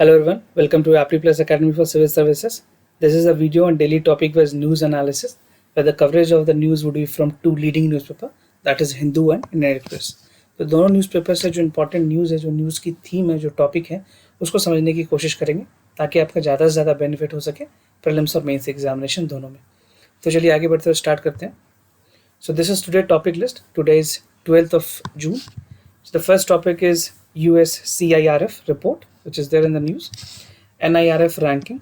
Hello everyone, welcome to Appli Plus Academy for Civil Services. This is a video on daily topic-wise news analysis, where the coverage of the news would be from two leading newspaper, that is Hindu and Indian Express. तो दोनों newspaper से जो important news है, जो news की theme है, जो topic है, उसको समझने की कोशिश करेंगे ताकि आपका ज़्यादा से ज़्यादा बेनिफिट हो सके प्रीलिम्स और मेंस एग्जामिनेशन दोनों में. तो चलिए आगे बढ़ते हुए स्टार्ट करते हैं. So this is today's topic list. Today is 12th of June. So the first topic is US CIRF report, which is there in the news. NIRF ranking,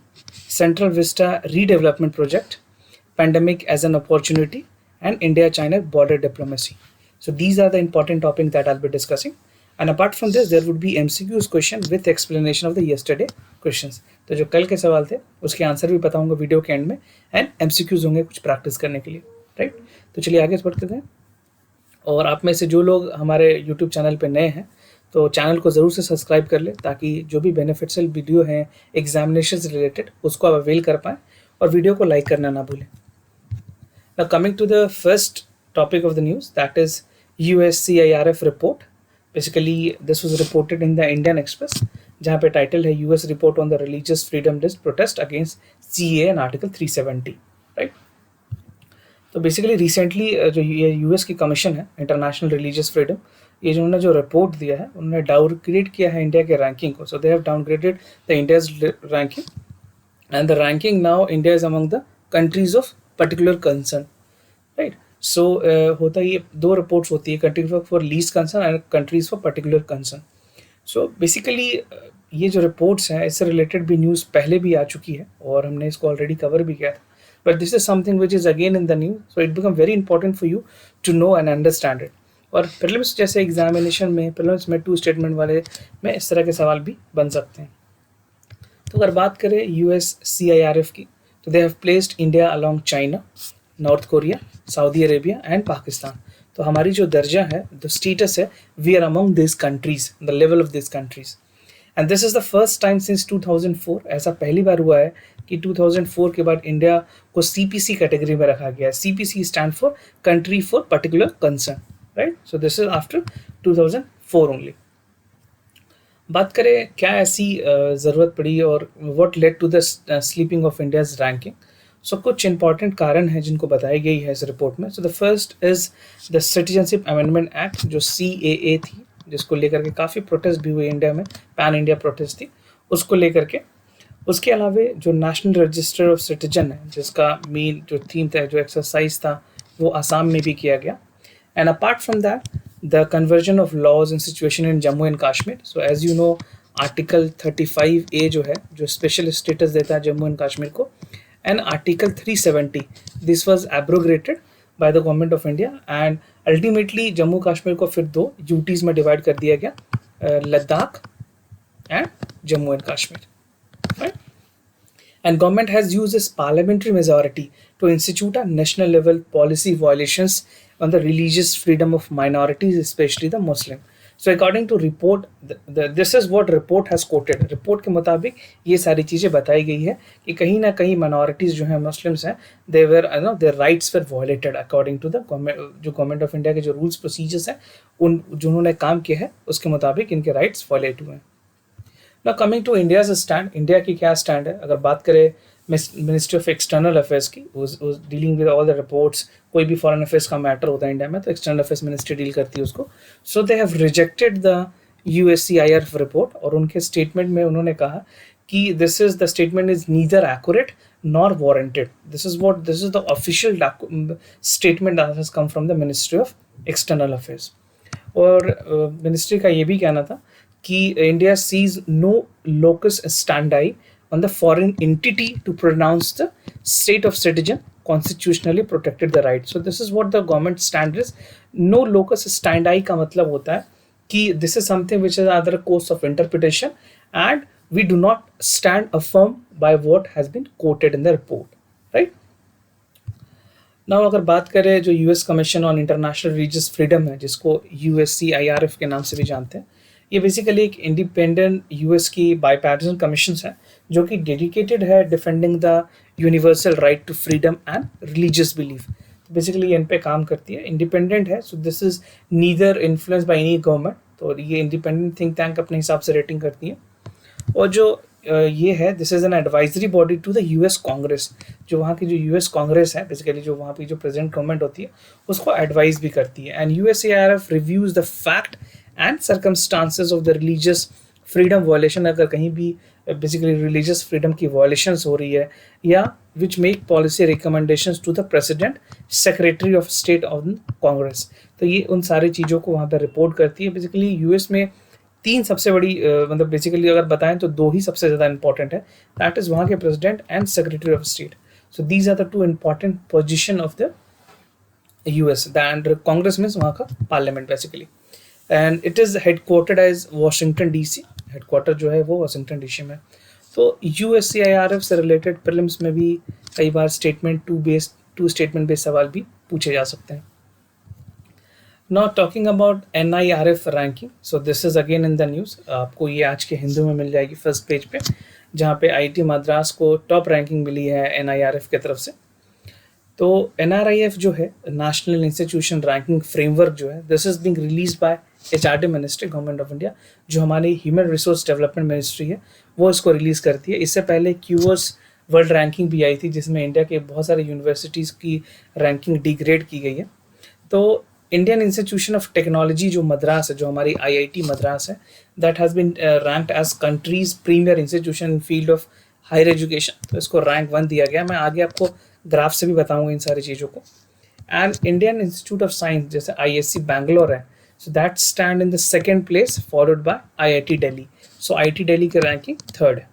Central Vista redevelopment project, pandemic as an opportunity, and India-China border diplomacy. So these are the important topics that I'll be discussing. And apart from this, there would be MCQs question with explanation of the yesterday questions. तो जो कल के सवाल थे उसके answer भी बताऊंगा video के एंड में, एंड MCQs होंगे कुछ प्रैक्टिस करने के लिए, राइट. तो चलिए आगे बढ़ते हैं. और आप में से जो लोग हमारे YouTube चैनल पे नए हैं तो चैनल को ज़रूर से सब्सक्राइब कर ले, ताकि जो भी बेनिफिशियल वीडियो हैं एग्जामिनेशन से रिलेटेड उसको आप अवेल कर पाएँ, और वीडियो को लाइक करना ना भूलें. Now coming to the first topic of the news, that is USCIRF report. Basically this was reported in the Indian Express, जहाँ पे टाइटल है US report on the religious freedom list protest against CAA and Article 370, right? तो basically recently जो ये US की commission है international religious freedom, ये जो उन्होंने जो रिपोर्ट दिया है उन्होंने डाउनग्रेड किया है इंडिया के रैंकिंग को. So they have downgraded the India's ranking, and the ranking now India is among the countries of particular concern, right. So होता ये दो रिपोर्ट्स होती है, country for least concern and countries for particular concern. So basically ये जो reports हैं इससे related भी न्यूज़ पहले भी आ चुकी है और हमने इसको ऑलरेडी कवर भी किया था. But this is something which is again in the news, so it becomes very important for you to know and understand it. और प्रीलिम्स जैसे एग्जामिनेशन में, प्रीलिम्स में 2 स्टेटमेंट वाले में इस तरह के सवाल भी बन सकते हैं. तो अगर बात करें USCIRF की, तो they have placed India along China, North Korea, Saudi Arabia and Pakistan. तो हमारी जो दर्जा है, द स्टेटस है, we are among this countries, the level of this countries. And this is the first time since 2004, ऐसा पहली बार हुआ है कि 2004 के बाद इंडिया को CPC कैटेगरी में रखा गया है. CPC stand for country for particular concern, right. So this is after 2004 only. बात करें क्या ऐसी ज़रूरत पड़ी और what led to the sleeping of India's ranking. So कुछ इंपॉर्टेंट कारण हैं जिनको बताई गई है इस रिपोर्ट में. सो the first is the citizenship amendment act, जो CAA थी, जिसको लेकर के काफ़ी प्रोटेस्ट भी हुई इंडिया में, पैन इंडिया प्रोटेस्ट थी, उसको लेकर के. उसके अलावा जो नेशनल रजिस्टर ऑफ सिटीजन है, जिसका मेन जो थीम था, जो एक्सरसाइज था, वो आसाम में भी किया गया. And apart from that the conversion of laws and situation in Jammu and Kashmir. So as you know article 35A जो है, जो स्पेशल स्टेटस देता है जम्मू एंड कश्मीर को, and article 370, this was abrogated by the government of India. And ultimately Jammu Kashmir को फिर 2 UTs में divide कर दिया गया, Ladakh and Jammu and Kashmir, right? And government has used its parliamentary majority to institute a national level policy violations on the religious freedom of minorities, especially the Muslim. So according to report, this is what report has quoted. Report के मुताबिक ये सारी चीज़ें बताई गई है कि कहीं ना कहीं minorities जो हैं, Muslims हैं, they were, their rights were violated according to the government, जो गवर्नमेंट ऑफ इंडिया के जो रूल्स प्रोसीजर्स हैं, उन जिन्होंने काम किया है उसके मुताबिक इनके राइट्स वायलेट हुए हैं. Now coming to India's stand, India की क्या स्टैंड है. अगर बात करें मिनिस्ट्री ऑफ एक्सटर्नल अफेयर्स की, dealing with all the reports, कोई भी फॉरेन अफेयर्स का मैटर होता है इंडिया में तो एक्सटर्नल अफेयर्स मिनिस्ट्री डील करती है उसको. So they have rejected the USCIRF report, और उनके स्टेटमेंट में उन्होंने कहा कि this is the statement is neither accurate nor warranted. This is the official statement that has come from the ministry of external affairs. और ministry का ये भी कहना था कि India sees no locus standi on the foreign entity to pronounce the state of citizen constitutionally protected the right. So this is what the government stand is. No locus standi का मतलब होता है कि this is something which is other course of interpretation and we do not stand affirm by what has been quoted in the report, right? Now अगर बात करें जो US commission on international religious freedom है, जिसको USCIRF के नाम से भी जानते हैं, ये बेसिकली एक इंडिपेंडेंट यूएस की बाईपैर्टिसन कमीशंस है जो कि डेडिकेटेड है defending the universal right to freedom and religious belief. Basically इन पे काम करती है, इंडिपेंडेंट है. So this is neither influence by any government. तो ये इंडिपेंडेंट थिंक टैंक अपने हिसाब से रेटिंग करती है. और जो ये है, this is an advisory body to the US Congress. जो वहाँ की जो यूएस कांग्रेस है बेसिकली, जो वहाँ की जो प्रेजेंट गवर्नमेंट होती है उसको एडवाइस भी करती है। And USARF reviews the fact and circumstances of the religious freedom violation, अगर कहीं भी बेसिकली रिलीजियस फ्रीडम की वायलेशंस हो रही है, या which make policy recommendations to the president, secretary of state of Congress. तो ये उन सारी चीज़ों को वहाँ पर रिपोर्ट करती है। बेसिकली यूएस में तीन सबसे बड़ी मतलब बेसिकली अगर बताएं तो दो ही सबसे ज़्यादा इंपॉर्टेंट है, दैट इज़ वहाँ के president and secretary of state. So these are the two important position of the US. And Congress means वहाँ का parliament basically. And it is headquartered as Washington DC, headquarter जो है वो Washington DC में। तो USCIRF से related prelims में भी कई बार स्टेटमेंट टू स्टेटमेंट बेस्ड सवाल भी पूछे जा सकते हैं। Now talking about NIRF ranking, so this is again in the news. आपको ये आज के हिंदू में मिल जाएगी फर्स्ट पेज पे, जहाँ पे आईआईटी मद्रास को टॉप रैंकिंग मिली है NIRF की तरफ से। तो NRIF जो है नेशनल इंस्टीट्यूशन रैंकिंग फ्रेमवर्क जो है, this is being release by HRD ministry, government of India, जो हमारी ह्यूमन रिसोर्स डेवलपमेंट मिनिस्ट्री है वो इसको रिलीज करती है। इससे पहले क्यूअर्स वर्ल्ड रैंकिंग भी आई थी, जिसमें इंडिया के बहुत सारे यूनिवर्सिटीज़ की रैंकिंग डिग्रेड की गई है। तो इंडियन इंस्टीट्यूशन ऑफ टेक्नोलॉजी जो मद्रास है, जो हमारी IIT मद्रास है, that has been ranked as countries premier institution in field of higher education. तो इसको रैंक 1 दिया गया। मैं आगे आपको ग्राफ से भी बताऊंगा इन सारी चीज़ों को। And Indian institute of science जैसे ISC बैंगलोर है, so that stand in the second place followed by IIT Delhi. So IIT Delhi की रैंकिंग 3rd है।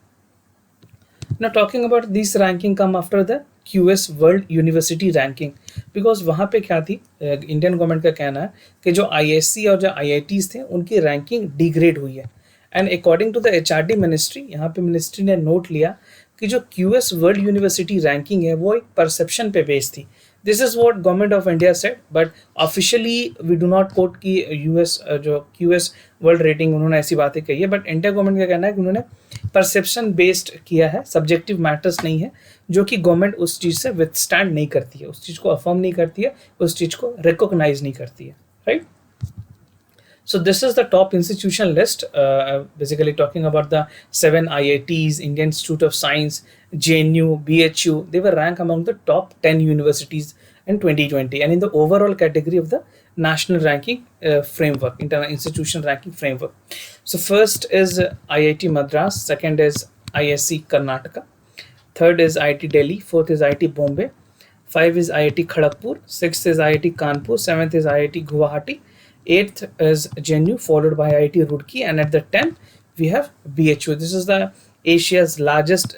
Now talking about this ranking come after the QS World University Ranking, because वहाँ पे क्या थी, Indian government का कहना है कि जो ISC और जो IITs थे उनकी रैंकिंग डिग्रेड हुई है। And according to the HRD ministry, यहाँ पे मिनिस्ट्री ने नोट लिया कि जो QS वर्ल्ड यूनिवर्सिटी रैंकिंग है वो एक परसेप्शन पे बेस्ड थी। This is what government of India said, but officially we do not quote कि US जो QS वर्ल्ड रेटिंग उन्होंने ऐसी बातें कही है, बट इंडिया गवर्नमेंट का कहना है कि उन्होंने परसेप्शन बेस्ड किया है, सब्जेक्टिव मैटर्स नहीं है, जो कि गवर्नमेंट उस चीज़ से विथस्टैंड नहीं करती है, उस चीज़ को अफर्म नहीं करती है, उस चीज़ को रिकॉग्नाइज नहीं करती है, right. So this is the top institution list, basically talking about the 7 IITs, Indian Institute of Science, JNU, BHU. They were ranked among the top 10 universities in 2020, and in the overall category of the national ranking framework, internal institution ranking framework. So first is IIT Madras, second is ISC Karnataka, third is IIT Delhi, fourth is IIT Bombay, 5 is IIT Kharagpur, 6th is IIT Kanpur, 7th is IIT Guwahati, 8th is JNU, followed by IIT Roorkee, and at the 10th we have BHU. This is the Asia's largest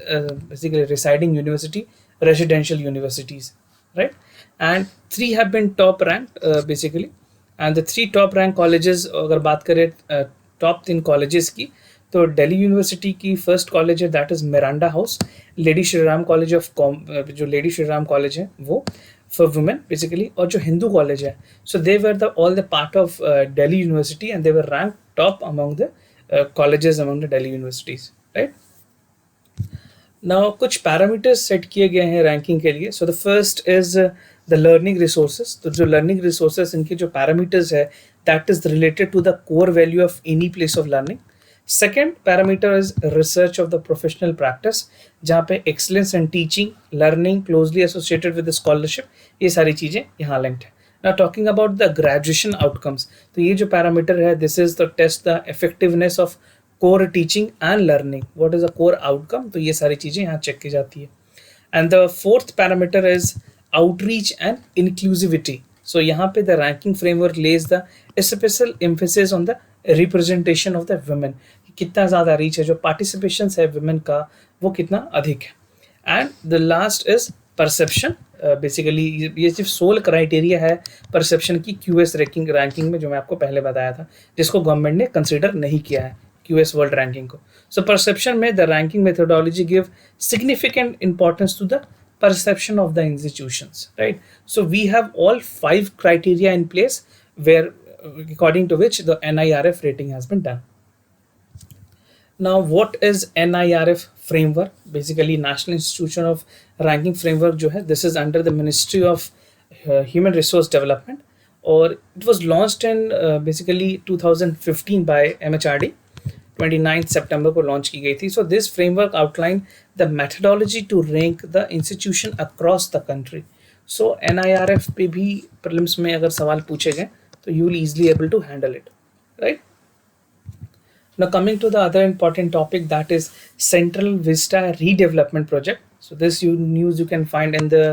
basically residing university, residential universities, right? And 3 have been top ranked basically, and the 3 top ranked colleges, अगर बात करें top 3 colleges की, तो Delhi university की first college है, that is Miranda house. Lady Shri Ram college of जो lady Shri Ram college है वो फॉर वुमेन बेसिकली, और जो हिंदू कॉलेज है, so they were the all the part of Delhi university and they were rank top among the colleges among the Delhi universities, right. Now कुछ parameters set किए गए हैं रैंकिंग के लिए। So the first is the learning resources. तो जो learning resources इनके जो पैरामीटर्स है, that is related to the core value of any place of learning. Second parameter is research of the professional practice, जहाँ पे excellence in teaching, learning closely associated with scholarship, ये सारी चीज़ें यहाँ linked है। Now talking about the graduation outcomes, तो ये जो पैरामीटर है, this is the test the effectiveness of core teaching and learning, what is the core outcome, तो ये सारी चीज़ें यहाँ चेक की जाती है। And the fourth parameter is outreach and inclusivity. So यहाँ पे the ranking framework lays the special emphasis on the representation of the women, कितना ज़्यादा रीच है, जो पार्टिसिपेशन है वुमेन का वो कितना अधिक है। And the last is perception, basically ये सिर्फ सोल क्राइटेरिया है परसेप्शन की QS रैंकिंग में, जो मैं आपको पहले बताया था, जिसको गवर्नमेंट ने कंसिडर नहीं किया है QS वर्ल्ड रैंकिंग को। सो परसेप्शन में the ranking methodology give significant importance to the perception of the institutions, right? So we have all 5 criteria in place where according to which the NIRF rating has been done. Now what is NIRF framework? Basically National Institution of Ranking Framework जो है, this is under the Ministry of Human Resource Development, और it was launched in basically 2015 by MHRD, 29 सितंबर को launch की गई थी. So this framework outline the methodology to rank the institution across the country. सो NIRF पे भी prelims में अगर सवाल पूछे गए तो you will easily able to handle it, right. Now coming to the other important topic, that is Central Vista Redevelopment Project. So this news you can find in the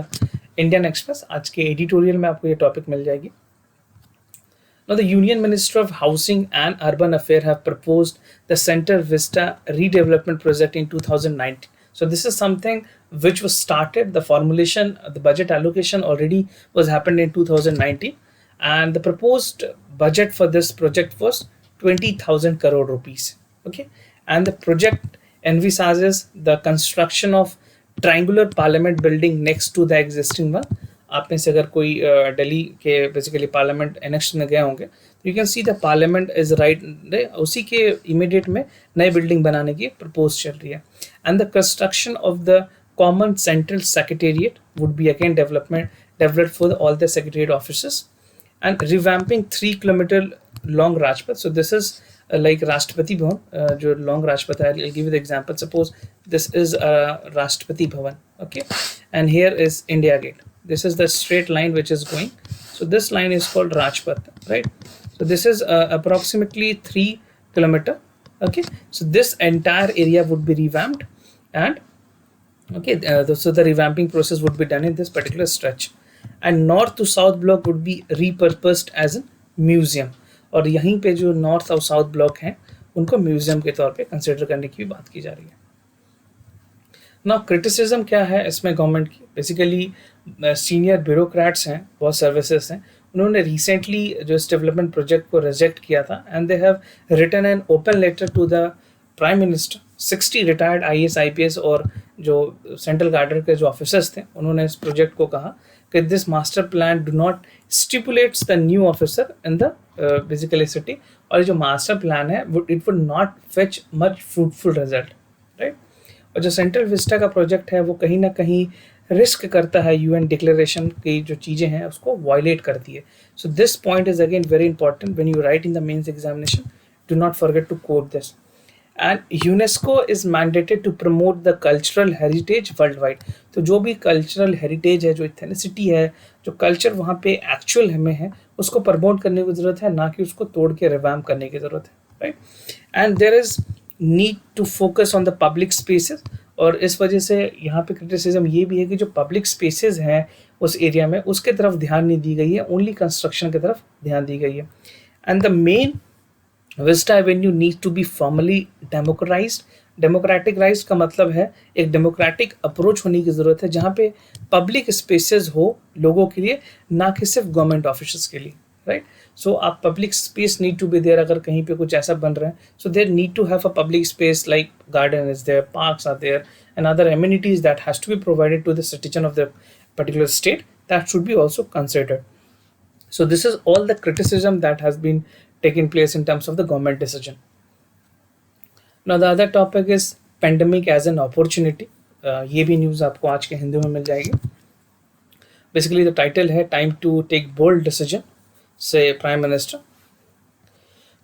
Indian Express. आज के editorial में आपको ये topic मिल जाएगी. Now the Union Minister of Housing and Urban Affairs have proposed the Central Vista Redevelopment Project in 2019. So this is something which was started. The formulation, the budget allocation already was happened in 2019, and the proposed budget for this project was 20,000 crore rupees. Okay, and the project envisages the construction of triangular parliament building next to the existing one. आप में से अगर कोई दिल्ली के basically parliament annex में गए होंगे तो you can see the parliament is right, उसी के इमीडिएट में नई बिल्डिंग बनाने की प्रपोज चल रही है. And the construction of the common central secretariat would be again developed for all the secretariat offices. And revamping 3 kilometer long Rajpath. So this is like Rashtrapati Bhavan, जो long Rajpath है. I'll give you the example. Suppose this is Rashtrapati Bhavan, okay, and here is India Gate. This is the straight line which is going. So this line is called Rajpath, right? So this is approximately 3 kilometer, okay. So this entire area would be revamped, and okay, so the revamping process would be done in this particular stretch. And north to south block would be repurposed as an museum. और यहीं पे जो north और south block हैं उनको museum के तौर पे कंसिडर करने की भी बात की जा रही है. नाउ क्रिटिसिज्म क्या है इसमें गवर्नमेंट की? बेसिकली सीनियर ब्यूरोक्रेट्स हैं, बहुत सर्विसेज हैं, उन्होंने रिसेंटली जो इस डेवलपमेंट प्रोजेक्ट को रिजेक्ट किया था, and they have written an open letter to the prime minister. 60 retired IAS IPS और जो सेंट्रल गार्डर के जो ऑफिसर्स थे उन्होंने इस प्रोजेक्ट को कहा कि this master plan do not stipulates the new officer in the basically city. और जो मास्टर प्लान है it would not fetch much fruitful result, right. और जो सेंट्रल विस्टा का प्रोजेक्ट है वो कहीं ना कहीं रिस्क करता है UN डिक्लेरेशन की जो चीज़ें हैं उसको वायलेट करती है. So this point is again very important when you write in the mains examination. Do not forget to quote this. And UNESCO is mandated to promote the cultural heritage worldwide. तो जो भी cultural heritage है, जो ethnicity है, जो culture वहाँ पे actual में है, उसको प्रमोट करने की ज़रूरत है, ना कि उसको तोड़ के revamp करने की ज़रूरत है, right? And there is need to focus on the public spaces. और इस वजह से यहाँ पे criticism ये भी है कि जो public spaces हैं उस एरिया में उसके तरफ ध्यान नहीं दी गई है, only construction की तरफ ध्यान दी गई है. And the main Vista Avenue needs to be formally democratized. Democraticized का मतलब है एक डेमोक्रेटिक अप्रोच होने की ज़रूरत है जहाँ पे पब्लिक स्पेसेस हो लोगों के लिए, ना कि सिर्फ गवर्नमेंट ऑफिस के लिए, राइट. सो आप public space need to be there. अगर कहीं पे कुछ ऐसा बन रहा है so there need to have a public space like garden is there, parks are there, and other amenities that has to be provided to the citizen of the particular state. That should be also considered. So this is all the criticism that has been taken place in terms of the government decision. Now the other topic is pandemic as an opportunity. ये भी news आपको आज के हिंदी में मिल जाएगी. Basically the title है time to take bold decision, say Prime Minister.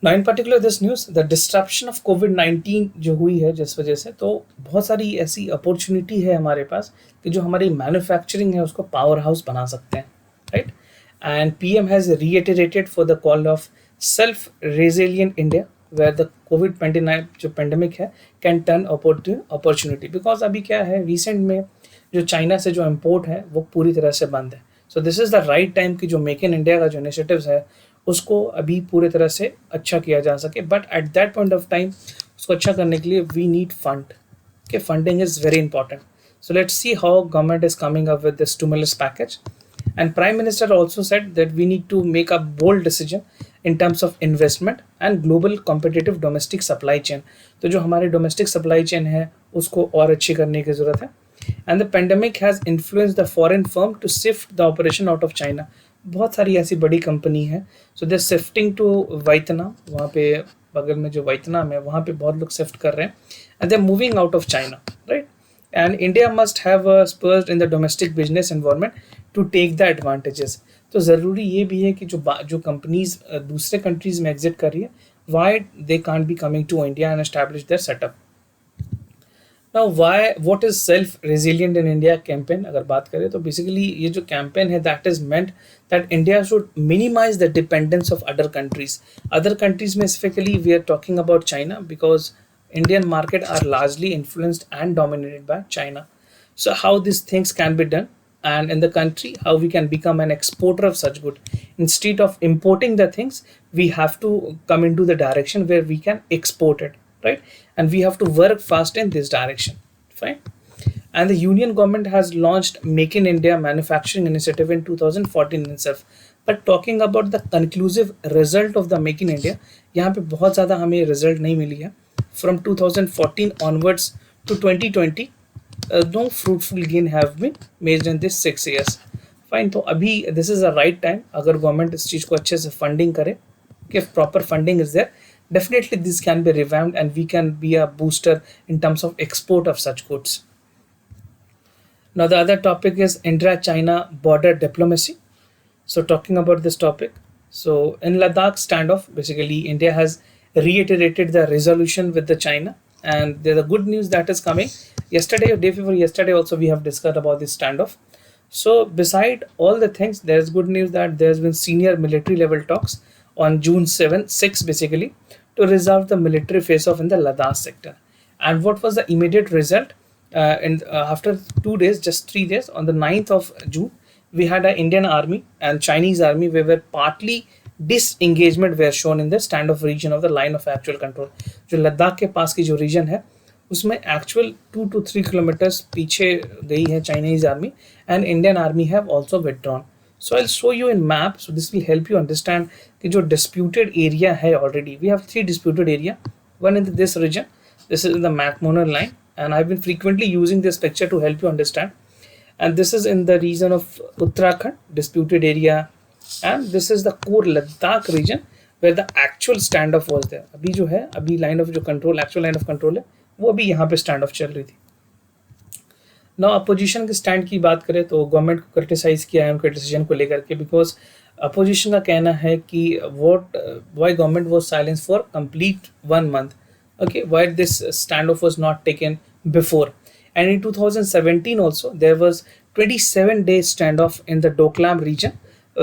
Now in particular this news, the disruption of COVID-19 जो हुई है जिस वजह से, तो बहुत सारी ऐसी अपॉर्चुनिटी है हमारे पास कि जो हमारी मैन्युफैक्चरिंग है उसको पावर हाउस बना सकते हैं, right. And PM has reiterated for the call of self-resilient India, where the COVID-19 जो पेंडेमिक है can turn opportunity. Because अभी क्या है, रिसेंट में जो चाइना से जो इम्पोर्ट है वो पूरी तरह से बंद है. So this is the right time कि जो मेक इन इंडिया का जो इनिशिएटिव्स है उसको अभी पूरे तरह से अच्छा किया जा सके. But at that point of time उसको अच्छा करने के लिए we need fund. Okay, funding is very important. So let's see how government is coming up with the stimulus package. And Prime Minister also said that we need to make a bold decision in terms of investment and global competitive domestic supply chain. तो जो हमारे domestic supply chain है उसको और अच्छी करने की ज़रूरत है. And the pandemic has influenced the foreign firm to shift the operation out of China. बहुत सारी ऐसी बड़ी कंपनी है, so they're shifting to Vietnam. वहाँ पे बगल में जो वियतनाम है वहाँ पे बहुत लोग शिफ्ट कर रहे हैं, and they're moving out of China, right? And India must have a spurs in the domestic business environment to take the advantages. तो ज़रूरी ये भी है कि जो कंपनीज दूसरे कंट्रीज़ में एग्जिट कर रही है why they can't be coming to India and establish their setup. Now why what is self resilient in India campaign अगर बात करें तो basically ये जो campaign है that is meant that India should minimize the dependence of other countries. Other countries में specifically we are talking about China because Indian market are largely influenced and dominated by China. So how these things can be done, and in the country how we can become an exporter of such good. Instead of importing the things, we have to come into the direction where we can export it, right? And we have to work fast in this direction, fine. And the union government has launched Make in India manufacturing initiative in 2014 itself. But talking about the conclusive result of the Make in India, यहाँ पे बहुत ज़्यादा हमें result नहीं मिली है. From 2014 onwards to 2020, no fruitful gain have been made in this 6 years. Fine, तो अभी this is the right time अगर government इस चीज़ को अच्छे से funding करे, if proper funding is there, definitely this can be revamped and we can be a booster in terms of export of such goods. Now the other topic is India-China border diplomacy. So talking about this topic, so in Ladakh standoff, basically India has reiterated the resolution with the China, and there's a good news that is coming. Yesterday or day before yesterday also we have discussed about this standoff. So beside all the things, there's good news that there's been senior military level talks on June 6 basically to resolve the military face-off in the Ladakh sector. And what was the immediate result? After 2 days, just 3 days, on the 9th of June, we had an Indian army and Chinese army where were partly disengagement were shown in the standoff region of the line of actual control. जो लद्दाख के पास की जो reason है उसमें actual 2 to 3 kilometres पीछे गई है Chinese army and Indian army have also withdrawn. So I'll show you in map, so this will help you understand कि जो disputed area है already. We have 3 disputed area. One in this region. This is in the McMahon line, and I've been frequently using this picture to help you understand. And this is in the region of Uttarakhand, disputed area, and this is the core Ladakh region where the actual standoff was there. अभी जो है अभी line of जो control, actual line of control है वो अभी यहाँ पे standoff चल रही थी. ना अपोजिशन के स्टैंड की बात करें तो गवर्नमेंट को क्रिटिसाइज किया है उनके डिसीजन को लेकर के, बिकॉज अपोजिशन का कहना है कि why government was silence for complete 1 month. Okay, why this standoff was not taken before. And in 2017 also there was 27 days standoff in the Doklam region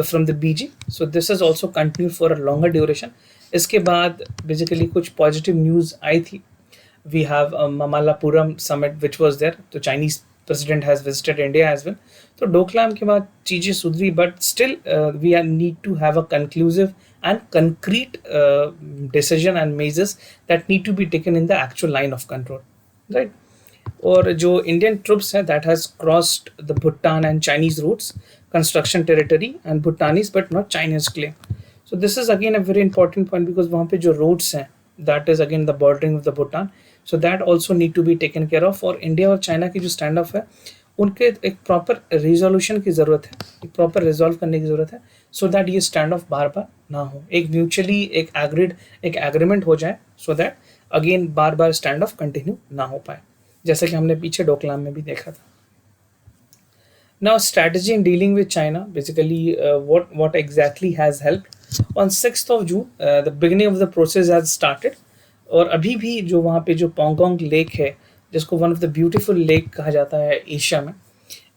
from the BG. So this has also continued for a longer duration. इसके बाद basically कुछ positive news आई थी. We have Mamallapuram summit which was there. The Chinese president has visited India as well. So Doklam के बाद चीजें सुधरी, but still we need to have a conclusive and concrete decision and measures that need to be taken in the actual line of control, right? और जो Indian troops हैं that has crossed the Bhutan and Chinese routes, construction territory and Bhutanese but not Chinese claim. So this is again a very important point because वहाँ पे जो roads हैं that is again the bordering of the Bhutan, so that also need to be taken care of. और India और China की जो stand off है उनके एक प्रॉपर रिजोल्यूशन की ज़रूरत है, एक प्रॉपर रिजॉल्व करने की ज़रूरत है, सो दैट ये स्टैंड ऑफ बार बार ना हो, एक म्यूचुअली एक एग्रीमेंट हो जाए, so that again bar bar stand of continue ना हो पाए, जैसे कि हमने पीछे डोकलाम में भी देखा था. Now strategy in dealing with China, basically what exactly has helped. On 6th of June the beginning of the process has started. और अभी भी जो वहाँ पे जो पोंगोंग लेक है जिसको one of the beautiful lake कहा जाता है एशिया में,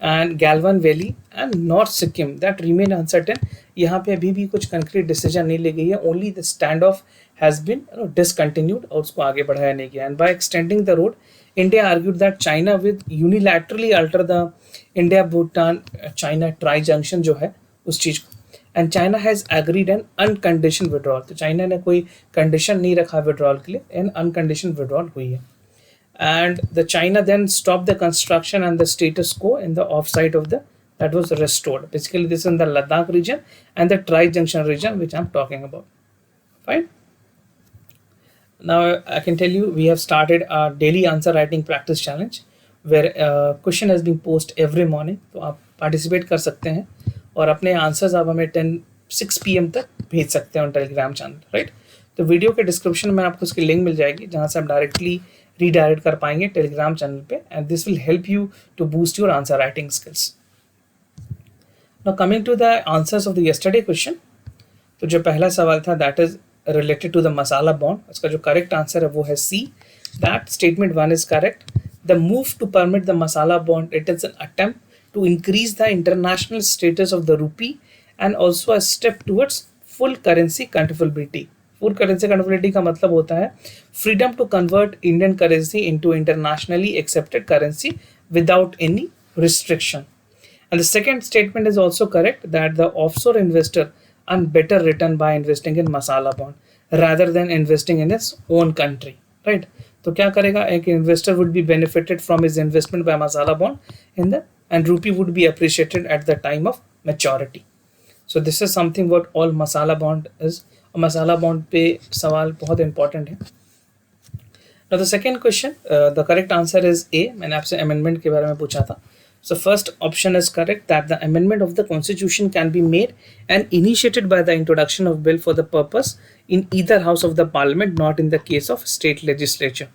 and Galwan valley and north Sikkim that remain uncertain. यहाँ पे अभी भी कुछ कंक्रीट डिसीजन नहीं ली गई है, only the stand off has been discontinued और उसको आगे बढ़ाया नहीं गया. And by extending the road India argued that China with unilaterally alter the India Bhutan China tri junction जो है उस चीज़ को, and China has agreed an uncondition withdrawal. तो चाइना ने कोई कंडीशन नहीं रखा विड्रॉल के लिए, एन अनकंडीशन विड्रॉल हुई है. And the China then stopped the construction and the status quo in the offsite of the that was restored. Basically this is in the Ladakh region and the Tri-Junction region which I'm talking about. Fine. Now I can tell you we have started our daily answer writing practice challenge where question has been posted every morning. तो आप participate कर सकते हैं और अपने answers आप हमें 6 PM तक भेज सकते हैं on Telegram channel, right? तो वीडियो के डिस्क्रिप्शन में आपको उसकी लिंक मिल जाएगी जहाँ से आप डायरेक्टली रीडायरेक्ट कर पाएंगे टेलीग्राम चैनल पे, and this will help you to boost your answer writing skills. Now coming to the answers of the yesterday question. तो जो पहला सवाल था that is related to the masala bond. इसका जो correct answer है वो है C. That statement 1 is correct. The move to permit the masala bond, it is an attempt to increase the international status of the rupee and also a step towards full currency convertibility. Full currency convertibility का मतलब होता है freedom to convert Indian currency into internationally accepted currency without any restriction. And the second statement is also correct, that the offshore investor earn better return by investing in masala bond rather than investing in its own country, right? तो क्या करेगा, एक investor would be benefited from his investment by masala bond in the and rupee would be appreciated at the time of maturity. So this is something what all masala bond is. और masala bond पे सवाल बहुत important है. Now the second question, the correct answer is A. मैंने आपसे amendment के बारे में पूछा था. So first option is correct, that the amendment of the constitution can be made and initiated by the introduction of bill for the purpose in either house of the parliament, not in the case of state legislature.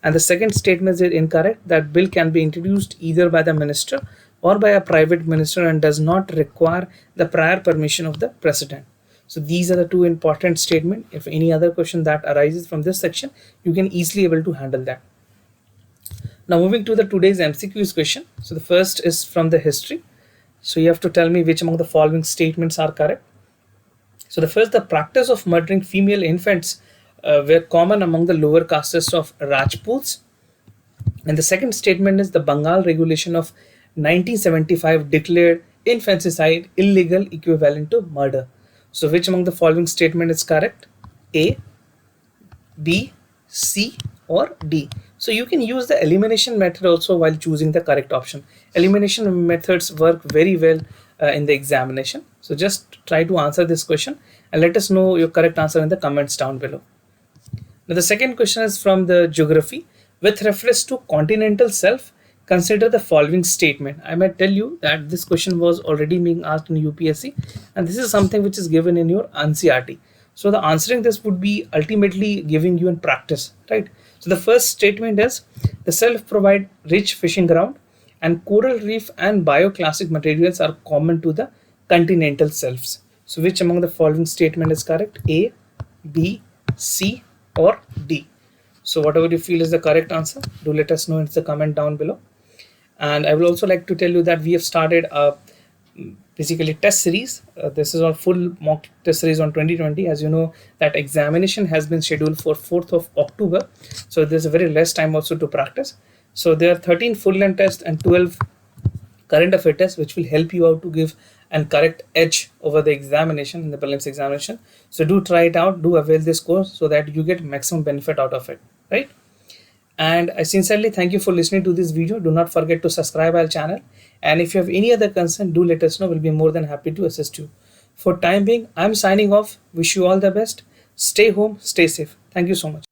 And the second statement is incorrect, that bill can be introduced either by the minister or by a private minister and does not require the prior permission of the president. So these are the two important statements. If any other question that arises from this section, you can easily able to handle that. Now moving to the today's MCQs question. So the first is from the history. So you have to tell me which among the following statements are correct. So the first, the practice of murdering female infants were common among the lower castes of Rajputs. And the second statement is the Bengal regulation of 1975 declared infanticide illegal equivalent to murder. So which among the following statement is correct? A, B, C or D. So you can use the elimination method also while choosing the correct option. Elimination methods work very well in the examination. So just try to answer this question and let us know your correct answer in the comments down below. Now the second question is from the geography. With reference to continental shelf, consider the following statement. I might tell you that this question was already being asked in UPSC and this is something which is given in your NCERT. So the answering this would be ultimately giving you in practice, right? So the first statement is the shelf provide rich fishing ground and coral reef and bioclastic materials are common to the continental shelves. So which among the following statement is correct? A, B, C or D. So whatever you feel is the correct answer, do let us know in the comment down below. And I will also like to tell you that we have started a basically test series. This is our full mock test series on 2020. As you know that examination has been scheduled for 4th of October. So there's a very less time also to practice. So there are 13 full length tests and 12 current affair tests which will help you out to give and correct edge over the examination in the prelims examination. So do try it out, do avail this course so that you get maximum benefit out of it, right? And I sincerely thank you for listening to this video. Do not forget to subscribe our channel. And if you have any other concern, do let us know. We'll be more than happy to assist you. For time being, I'm signing off. Wish you all the best. Stay home, stay safe. Thank you so much.